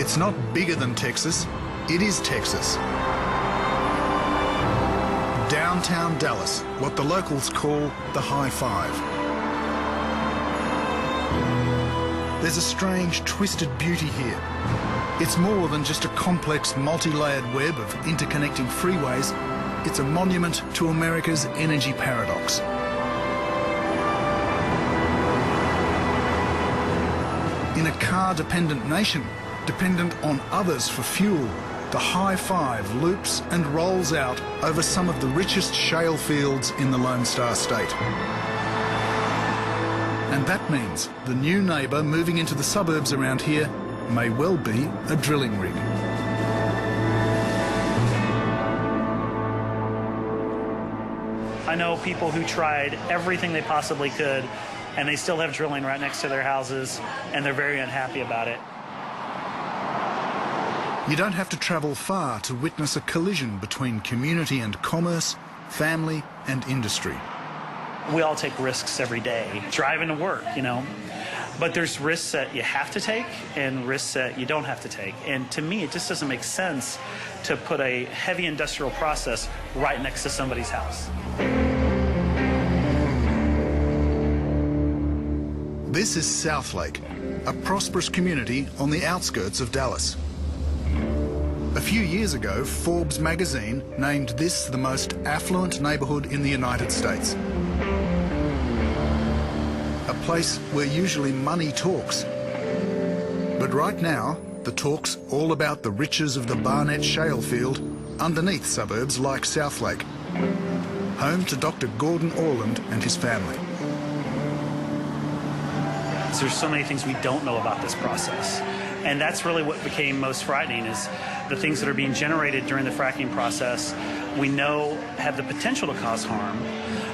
It's not bigger than Texas, it is Texas. Downtown Dallas, what the locals call the High Five. There's a strange, twisted beauty here. It's more than just a complex, multi-layered web of interconnecting freeways. It's a monument to America's energy paradox. In a car-dependent nation, dependent on others for fuel, the High Five loops and rolls out over some of the richest shale fields in the Lone Star State. And that means the new neighbour moving into the suburbs around here may well be a drilling rig. I know people who tried everything they possibly could, and they still have drilling right next to their houses, and they're very unhappy about it. You don't have to travel far to witness a collision between community and commerce, family and industry. We all take risks every day, driving to work, you know. But there's risks that you have to take and risks that you don't have to take. And to me, it just doesn't make sense to put a heavy industrial process right next to somebody's house. This is Southlake, a prosperous community on the outskirts of Dallas. A few years ago, Forbes magazine named this the most affluent neighbourhood in the United States. A place where usually money talks. But right now, the talk's all about the riches of the Barnett Shale field underneath suburbs like Southlake, home to Dr. Gordon Orland and his family. There's so many things we don't know about this process. And that's really what became most frightening, is the things that are being generated during the fracking process we know have the potential to cause harm.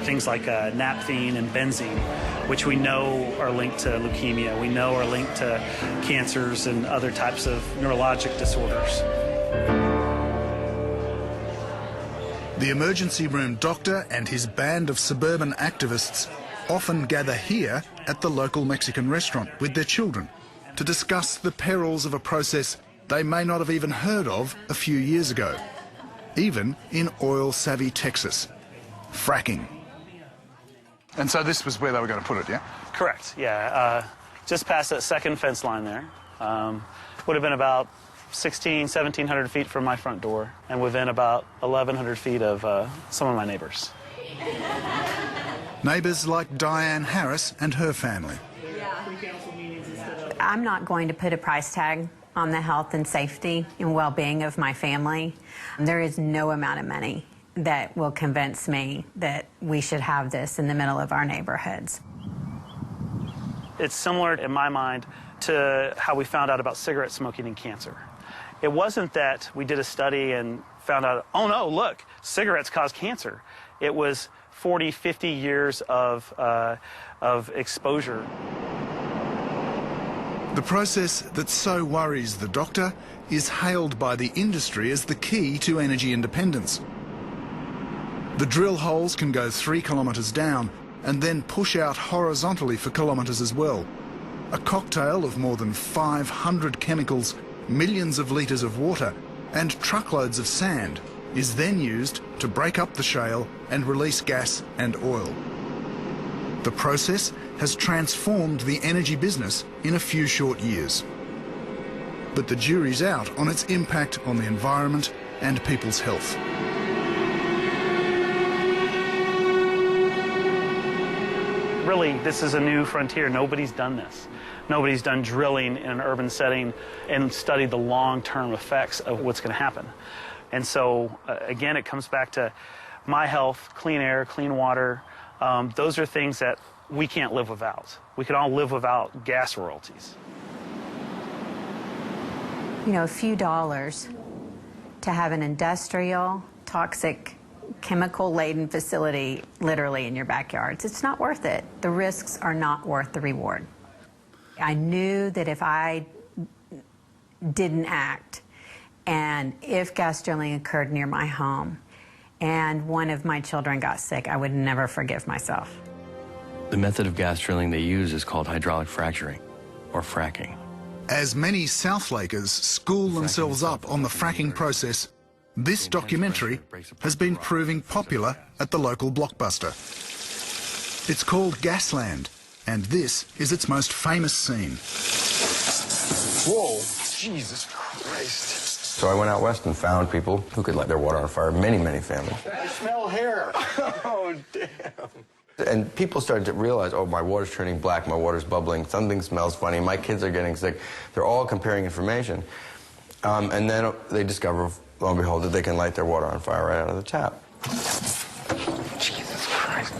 Things like naphthene and benzene, which we know are linked to leukemia. We know are linked to cancers and other types of neurologic disorders. The emergency room doctor and his band of suburban activists often gather here at the local Mexican restaurant with their children to discuss the perils of a process they may not have even heard of a few years ago, even in oil-savvy Texas: fracking. And so this was where they were going to put it, yeah? Correct, yeah. Just past that second fence line there. Would have been about 1,700 feet from my front door, and within about 1,100 feet of some of my neighbors. Neighbours like Diane Harris and her family. I'm not going to put a price tag on the health and safety and well-being of my family. There is no amount of money that will convince me that we should have this in the middle of our neighborhoods. It's similar, in my mind, to how we found out about cigarette smoking and cancer. It wasn't that we did a study and found out, oh no, look, cigarettes cause cancer. It was 40, 50 years of exposure. The process that so worries the doctor is hailed by the industry as the key to energy independence. The drill holes can go 3 kilometres down and then push out horizontally for kilometres as well. A cocktail of more than 500 chemicals, millions of litres of water and truckloads of sand is then used to break up the shale and release gas and oil. The process has transformed the energy business in a few short years. But the jury's out on its impact on the environment and people's health. Really, this is a new frontier. Nobody's done this. Nobody's done drilling in an urban setting and studied the long-term effects of what's going to happen. And so, again, it comes back to my health, clean air, clean water. Those are things that we can't live without. We can all live without gas royalties. You know, a few dollars to have an industrial, toxic, chemical-laden facility literally in your backyards, it's not worth it. The risks are not worth the reward. I knew that if I didn't act, and if gas drilling occurred near my home, and one of my children got sick, I would never forgive myself. The method of gas drilling they use is called hydraulic fracturing, or fracking. As many South Lakers school themselves up on the fracking process, this documentary has been proving popular at the local Blockbuster. It's called Gasland, and this is its most famous scene. Whoa, Jesus Christ. So I went out west and found people who could light their water on fire, many, many families. I smell hair. Oh, damn. And people started to realize, oh, my water's turning black, my water's bubbling, something smells funny, my kids are getting sick. They're all comparing information. And then they discover, lo and behold, that they can light their water on fire right out of the tap. Jesus Christ.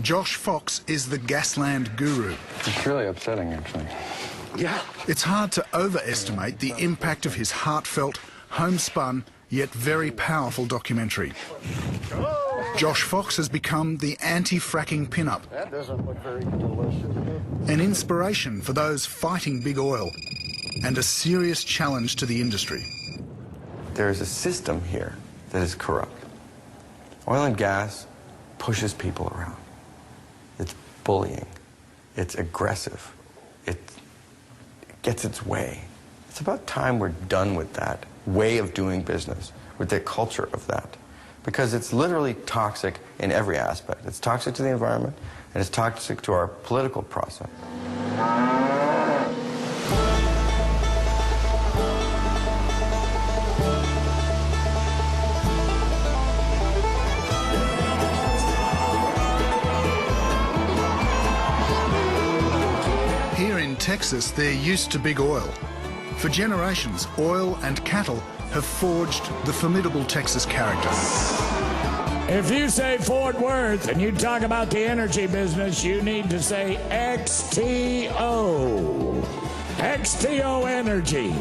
Josh Fox is the Gasland guru. It's really upsetting, actually. Yeah. It's hard to overestimate the impact of his heartfelt, homespun, yet very powerful documentary. Josh Fox has become the anti-fracking pin-up. That doesn't look very delicious. An inspiration for those fighting big oil, and a serious challenge to the industry. There's a system here that is corrupt. Oil and gas pushes people around. It's bullying. It's aggressive. It gets its way. It's about time we're done with that way of doing business, with the culture of that. Because it's literally toxic in every aspect. It's toxic to the environment, and it's toxic to our political process. Here in Texas, they're used to big oil. For generations, oil and cattle have forged the formidable Texas character. If you say Fort Worth and you talk about the energy business, you need to say XTO. XTO Energy.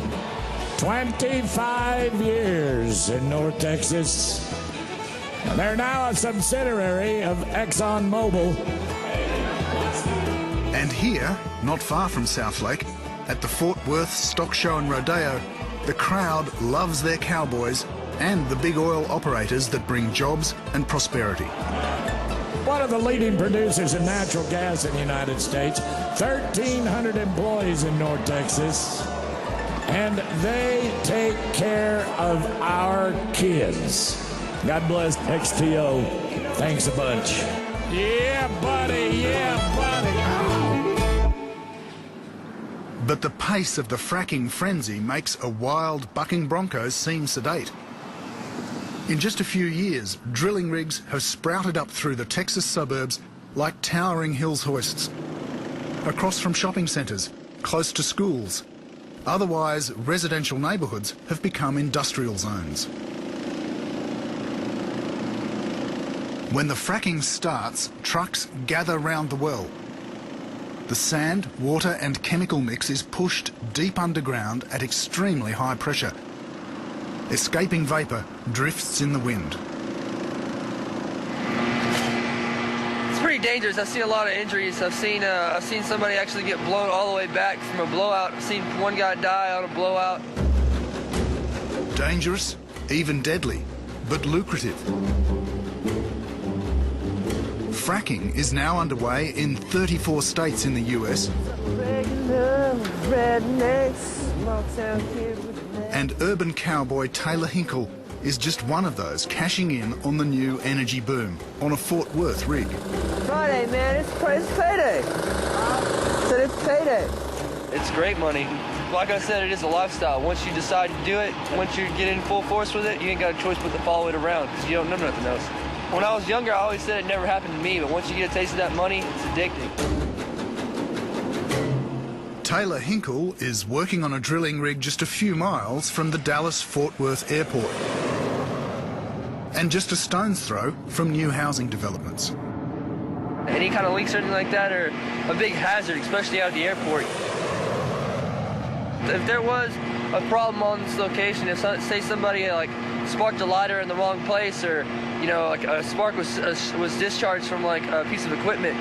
25 years in North Texas. They're now a subsidiary of ExxonMobil. And here, not far from South Lake, at the Fort Worth Stock Show and Rodeo, the crowd loves their cowboys and the big oil operators that bring jobs and prosperity. One of the leading producers of natural gas in the United States, 1,300 employees in North Texas, and they take care of our kids. God bless XTO. Thanks a bunch. Yeah, buddy, yeah, buddy. But the pace of the fracking frenzy makes a wild bucking Broncos seem sedate. In just a few years, drilling rigs have sprouted up through the Texas suburbs like towering hills hoists, across from shopping centres, close to schools. Otherwise, residential neighbourhoods have become industrial zones. When the fracking starts, trucks gather round the well. The sand, water and chemical mix is pushed deep underground at extremely high pressure. Escaping vapour drifts in the wind. It's pretty dangerous. I've seen a lot of injuries. I've seen somebody actually get blown all the way back from a blowout. I've seen one guy die on a blowout. Dangerous, even deadly, but lucrative. Fracking is now underway in 34 states in the US. And urban cowboy Taylor Hinkle is just one of those cashing in on the new energy boom on a Fort Worth rig. Friday, man, it's payday. Said it's payday. It's great money. Like I said, it is a lifestyle. Once you decide to do it, once you get in full force with it, you ain't got a choice but to follow it around because you don't know nothing else. When I was younger, I always said it never happened to me, but once you get a taste of that money, it's addicting. Taylor Hinkle is working on a drilling rig just a few miles from the Dallas-Fort Worth airport and just a stone's throw from new housing developments. Any kind of leaks or anything like that are a big hazard, especially out at the airport. If there was a problem on this location, if say somebody like sparked a lighter in the wrong place, or like a spark was discharged from like a piece of equipment,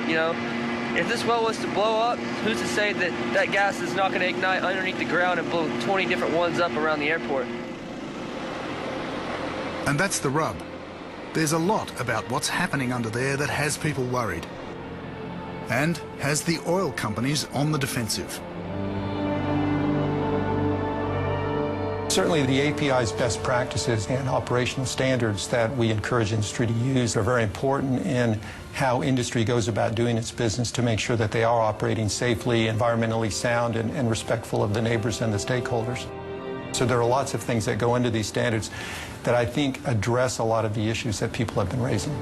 if this well was to blow up, who's to say that that gas is not going to ignite underneath the ground and blow 20 different ones up around the airport? And that's the rub. There's a lot about what's happening under there that has people worried and has the oil companies on the defensive. Certainly the API's best practices and operational standards that we encourage industry to use are very important in how industry goes about doing its business to make sure that they are operating safely, environmentally sound, and respectful of the neighbors and the stakeholders. So there are lots of things that go into these standards that I think address a lot of the issues that people have been raising.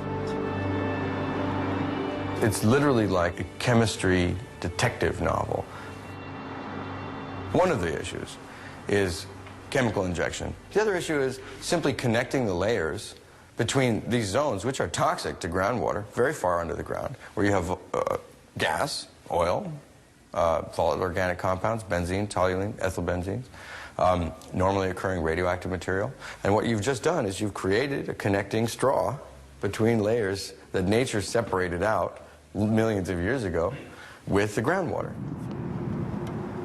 It's literally like a chemistry detective novel. One of the issues is chemical injection. The other issue is simply connecting the layers between these zones, which are toxic to groundwater, very far under the ground, where you have gas, oil, volatile organic compounds, benzene, toluene, ethylbenzenes, normally occurring radioactive material. And what you've just done is you've created a connecting straw between layers that nature separated out millions of years ago with the groundwater.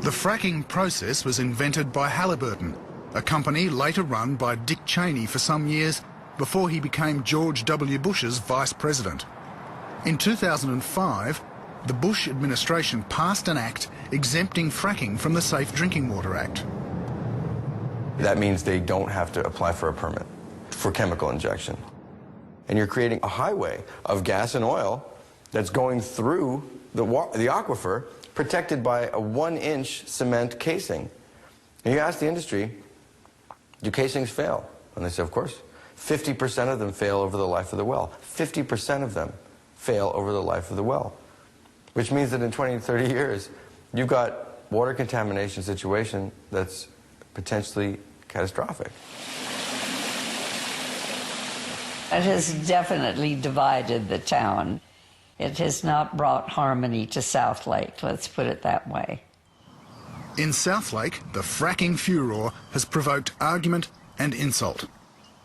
The fracking process was invented by Halliburton, a company later run by Dick Cheney for some years before he became George W. Bush's vice president. In 2005, the Bush administration passed an act exempting fracking from the Safe Drinking Water Act. That means they don't have to apply for a permit for chemical injection. And you're creating a highway of gas and oil that's going through the aquifer, protected by a 1-inch cement casing. And you ask the industry, do casings fail? And they say, of course. 50% of them fail over the life of the well. 50% of them fail over the life of the well. Which means that in 20 to 30 years, you've got water contamination situation that's potentially catastrophic. It has definitely divided the town. It has not brought harmony to South Lake, let's put it that way. In South Lake, the fracking furor has provoked argument and insult.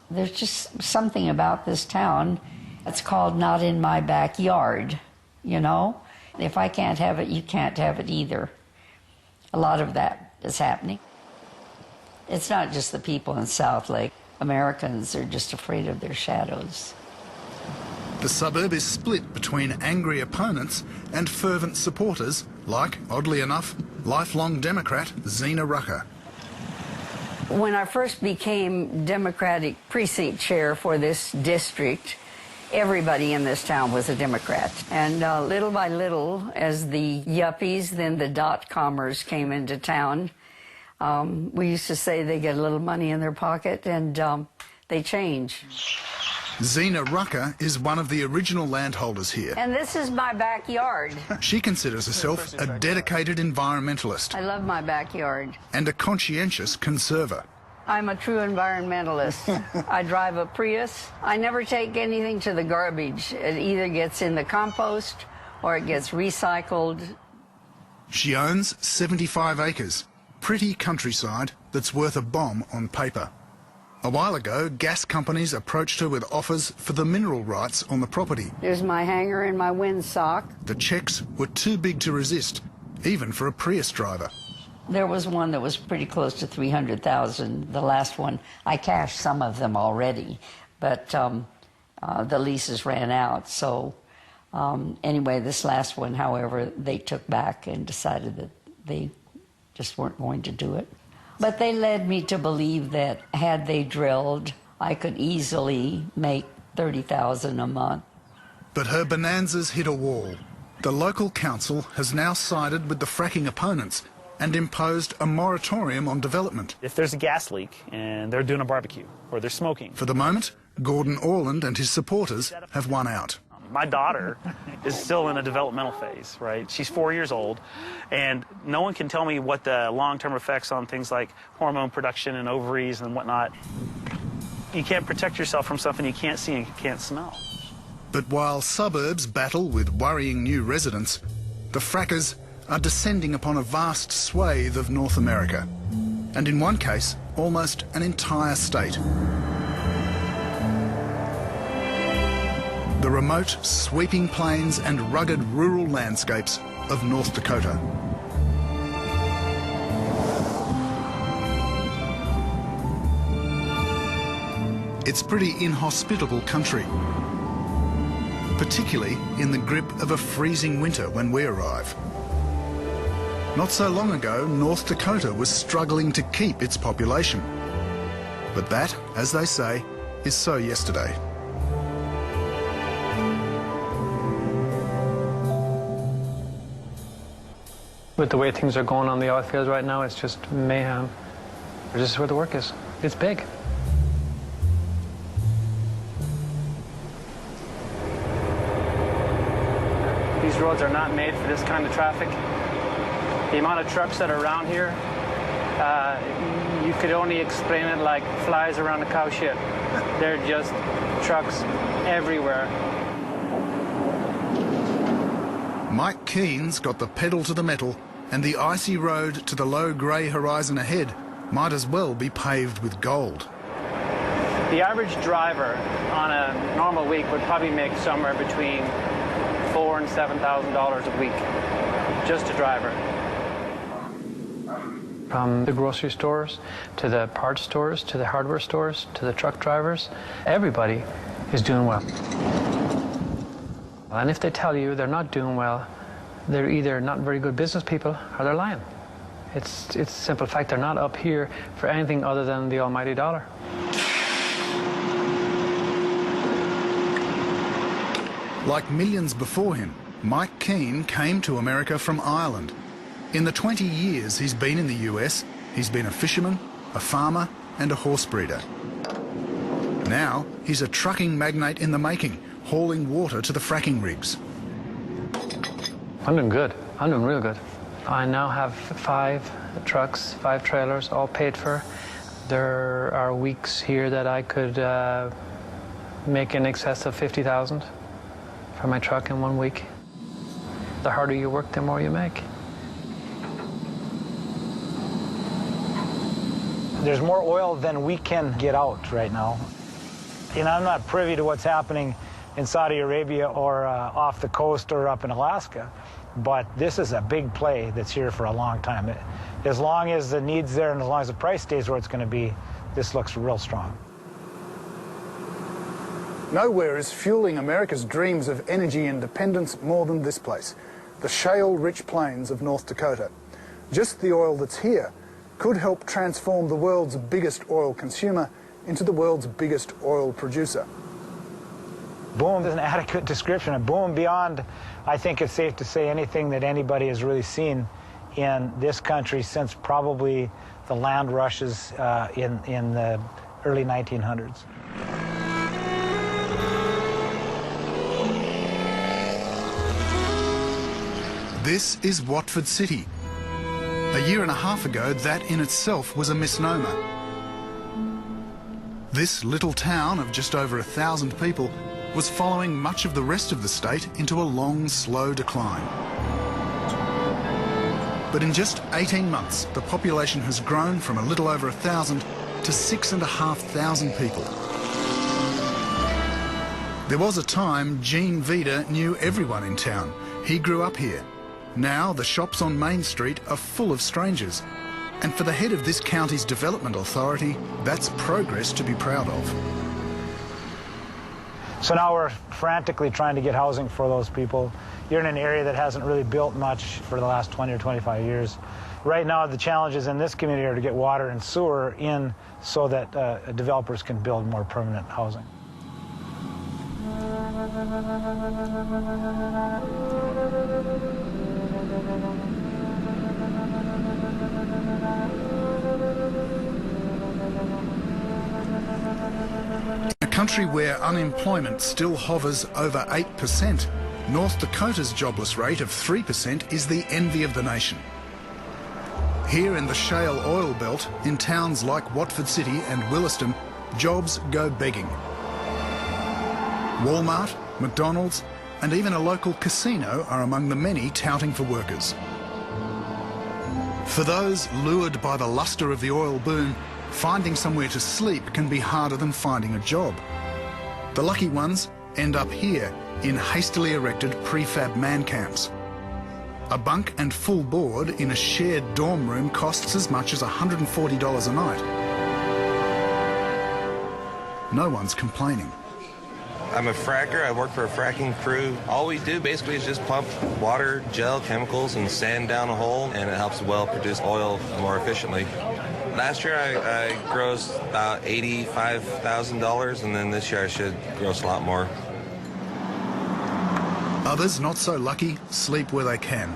There's just something about this town that's called not in my backyard, you know? If I can't have it, you can't have it either. A lot of that is happening. It's not just the people in South Lake. Americans are just afraid of their shadows. The suburb is split between angry opponents and fervent supporters, like, oddly enough, lifelong Democrat Zena Rucker. When I first became Democratic precinct chair for this district, everybody in this town was a Democrat. And little by little, as the yuppies, then the dot-commers came into town, we used to say they get a little money in their pocket and they change. Zena Rucker is one of the original landholders here. And this is my backyard. She considers herself a dedicated environmentalist I love my backyard. and a conscientious conserver. I'm a true environmentalist. I drive a Prius. I never take anything to the garbage. It either gets in the compost or it gets recycled. She owns 75 acres, pretty countryside that's worth a bomb on paper. A while ago, gas companies approached her with offers for the mineral rights on the property. There's my hanger and my windsock. The checks were too big to resist, even for a Prius driver. There was one that was pretty close to $300,000. The last one, I cashed some of them already, but the leases ran out. So anyway, this last one, however, they took back and decided that they just weren't going to do it. But they led me to believe that had they drilled, I could easily make $30,000 a month. But her bonanzas hit a wall. The local council has now sided with the fracking opponents and imposed a moratorium on development. If there's a gas leak and they're doing a barbecue or they're smoking. For the moment, Gordon Orland and his supporters have won out. My daughter is still in a developmental phase, right? She's 4 years old, and no one can tell me what the long-term effects on things like hormone production and ovaries and whatnot. You can't protect yourself from something you can't see and can't smell. But while suburbs battle with worrying new residents, the frackers are descending upon a vast swathe of North America, and in one case, almost an entire state. The remote, sweeping plains and rugged rural landscapes of North Dakota. It's pretty inhospitable country, particularly in the grip of a freezing winter when we arrive. Not so long ago, North Dakota was struggling to keep its population. But that, as they say, is so yesterday. With the way things are going on the oil fields right now, it's just mayhem. This is where the work is. It's big. These roads are not made for this kind of traffic. The amount of trucks that are around here, you could only explain it like flies around a cow shit. They're just trucks everywhere. Mike Keen's got the pedal to the metal, and the icy road to the low grey horizon ahead might as well be paved with gold. The average driver on a normal week would probably make somewhere between $4,000 and $7,000 a week, just a driver. From the grocery stores, to the parts stores, to the hardware stores, to the truck drivers, everybody is doing well. And if they tell you they're not doing well, they're either not very good business people or they're lying. It's a simple fact. They're not up here for anything other than the almighty dollar. Like millions before him, Mike Keen came to America from Ireland. In the 20 years he's been in the US, he's been a fisherman, a farmer and a horse breeder. Now he's a trucking magnate in the making, hauling water to the fracking rigs. I'm doing good. I'm doing real good. I now have 5 trucks, 5 trailers, all paid for. There are weeks here that I could make in excess of $50,000 for my truck in 1 week. The harder you work, the more you make. There's more oil than we can get out right now. And I'm not privy to what's happening in Saudi Arabia or off the coast or up in Alaska, but this is a big play that's here for a long time. As long as the need's there and as long as the price stays where it's going to be, this looks real strong. Nowhere is fueling America's dreams of energy independence more than this place, the shale-rich plains of North Dakota. Just the oil that's here could help transform the world's biggest oil consumer into the world's biggest oil producer. Boom is an adequate description. A boom beyond, I think it's safe to say, anything that anybody has really seen in this country since probably the land rushes in the early 1900s. This is Watford City. A year and a half ago, that in itself was a misnomer. This little town of just over 1,000 people was following much of the rest of the state into a long, slow decline. But in just 18 months, the population has grown from a little over 1,000 to 6,500 people. There was a time Gene Vida knew everyone in town. He grew up here. Now the shops on Main Street are full of strangers. And for the head of this county's development authority, that's progress to be proud of. So now we're frantically trying to get housing for those people. You're in an area that hasn't really built much for the last 20 or 25 years. Right now, the challenges in this community are to get water and sewer in so that developers can build more permanent housing. A country where unemployment still hovers over 8%, North Dakota's jobless rate of 3% is the envy of the nation. Here in the shale oil belt, in towns like Watford City and Williston, jobs go begging. Walmart, McDonald's, and even a local casino are among the many touting for workers. For those lured by the luster of the oil boom, finding somewhere to sleep can be harder than finding a job. The lucky ones end up here in hastily erected prefab man camps. A bunk and full board in a shared dorm room costs as much as $140 a night. No one's complaining. I'm a fracker. I work for a fracking crew. All we do basically is just pump water, gel, chemicals, and sand down a hole, and it helps the well produce oil more efficiently. Last year I grossed about $85,000, and then this year I should gross a lot more. Others, not so lucky, sleep where they can.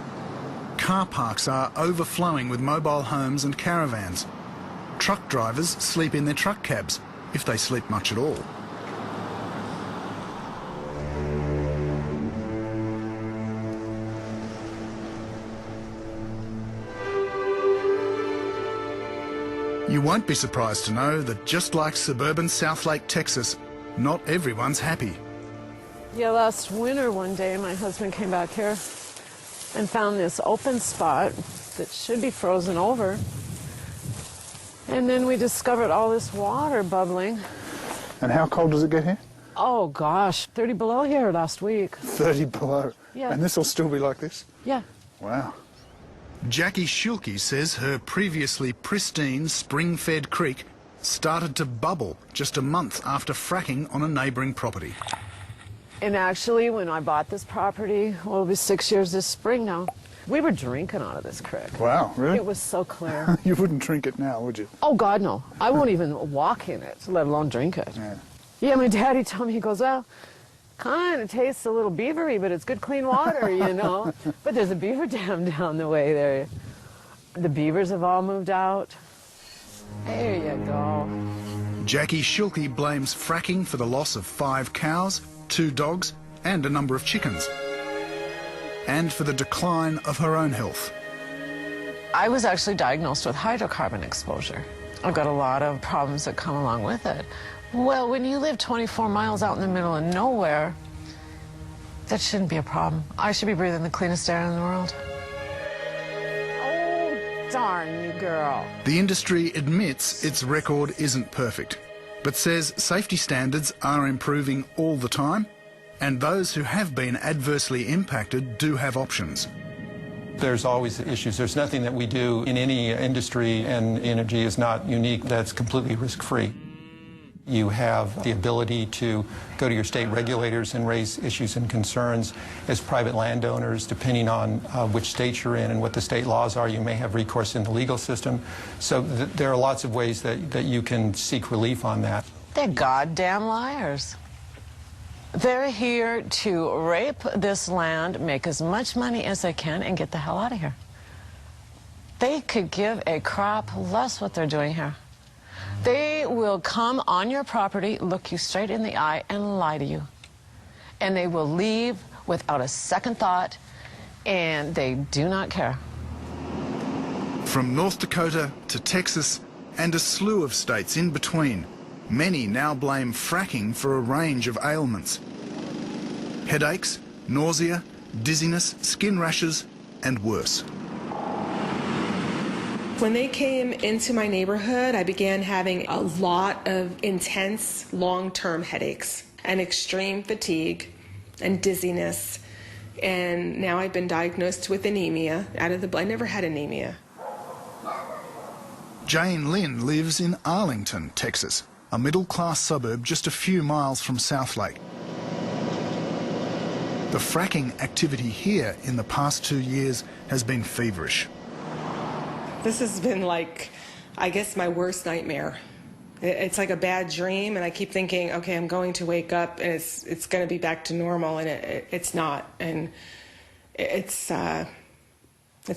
Car parks are overflowing with mobile homes and caravans. Truck drivers sleep in their truck cabs, if they sleep much at all. You won't be surprised to know that just like suburban Southlake, Texas, not everyone's happy. Yeah, last winter one day my husband came back here and found this open spot that should be frozen over. And then we discovered all this water bubbling. And how cold does it get here? Oh gosh, 30 below here last week. 30 below? Yeah. And this will still be like this? Yeah. Wow. Jackie Schulke says her previously pristine spring-fed creek started to bubble just a month after fracking on a neighbouring property. And actually, when I bought this property, well, it'll be 6 years this spring now, we were drinking out of this creek. Wow, really? It was so clear. You wouldn't drink it now, would you? Oh, God, no. I won't even walk in it, let alone drink it. Yeah, my daddy told me, he goes, well, kind of tastes a little beavery, but it's good clean water, you know. But there's a beaver dam down the way there. The beavers have all moved out. There you go. Jackie Schulke blames fracking for the loss of 5 cows, 2 dogs and a number of chickens, and for the decline of her own health. I was actually diagnosed with hydrocarbon exposure. I've got a lot of problems that come along with it. Well, when you live 24 miles out in the middle of nowhere, that shouldn't be a problem. I should be breathing the cleanest air in the world. Oh, darn you, girl. The industry admits its record isn't perfect, but says safety standards are improving all the time, and those who have been adversely impacted do have options. There's always issues. There's nothing that we do in any industry, and energy is not unique, that's completely risk-free. You have the ability to go to your state regulators and raise issues and concerns. As private landowners, depending on which state you're in and what the state laws are, you may have recourse in the legal system. So there are lots of ways that you can seek relief on that. They're goddamn liars. They're here to rape this land, make as much money as they can, and get the hell out of here. They could give a crap less what they're doing here. They will come on your property, look you straight in the eye, and lie to you. And they will leave without a second thought, and they do not care. From North Dakota to Texas and a slew of states in between, many now blame fracking for a range of ailments. Headaches, nausea, dizziness, skin rashes, and worse. When they came into my neighborhood, I began having a lot of intense, long-term headaches and extreme fatigue and dizziness. And now I've been diagnosed with anemia out of the blue. I never had anemia. Jane Lynn lives in Arlington, Texas, a middle-class suburb just a few miles from Southlake. The fracking activity here in the past 2 years has been feverish. This has been like, I guess, my worst nightmare. It's like a bad dream, and I keep thinking, okay, I'm going to wake up and it's going to be back to normal, and it's not, and it's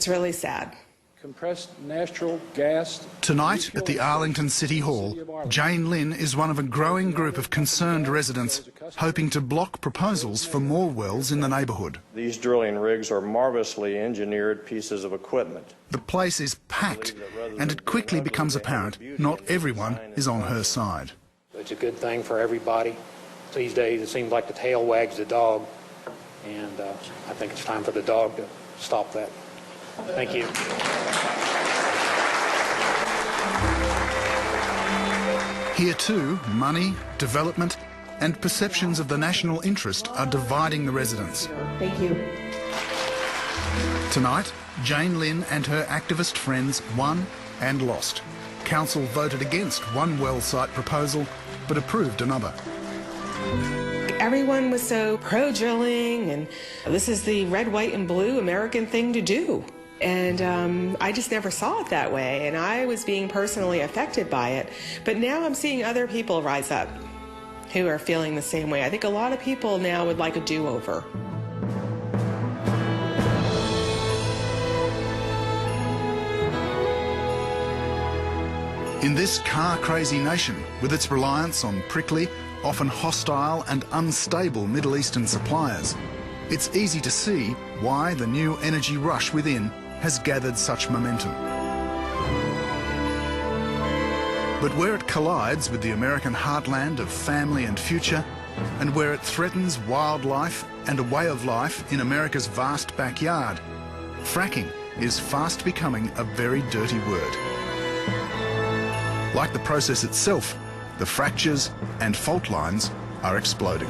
really sad. Compressed natural gas. Tonight at the Arlington City Hall, Jane Lynn is one of a growing group of concerned residents hoping to block proposals for more wells in the neighbourhood. These drilling rigs are marvelously engineered pieces of equipment. The place is packed, and it quickly becomes apparent not everyone is on her side. It's a good thing for everybody. These days it seems like the tail wags the dog, and I think it's time for the dog to stop that. Thank you. Here too, money, development and perceptions of the national interest are dividing the residents. Thank you. Tonight, Jane Lynn and her activist friends won and lost. Council voted against one well site proposal, but approved another. Everyone was so pro-drilling, and this is the red, white, and blue American thing to do. And I just never saw it that way, and I was being personally affected by it. But now I'm seeing other people rise up who are feeling the same way. I think a lot of people now would like a do-over. In this car-crazy nation, with its reliance on prickly, often hostile and unstable Middle Eastern suppliers, it's easy to see why the new energy rush within has gathered such momentum. But where it collides with the American heartland of family and future, and where it threatens wildlife and a way of life in America's vast backyard, fracking is fast becoming a very dirty word. Like the process itself, the fractures and fault lines are exploding.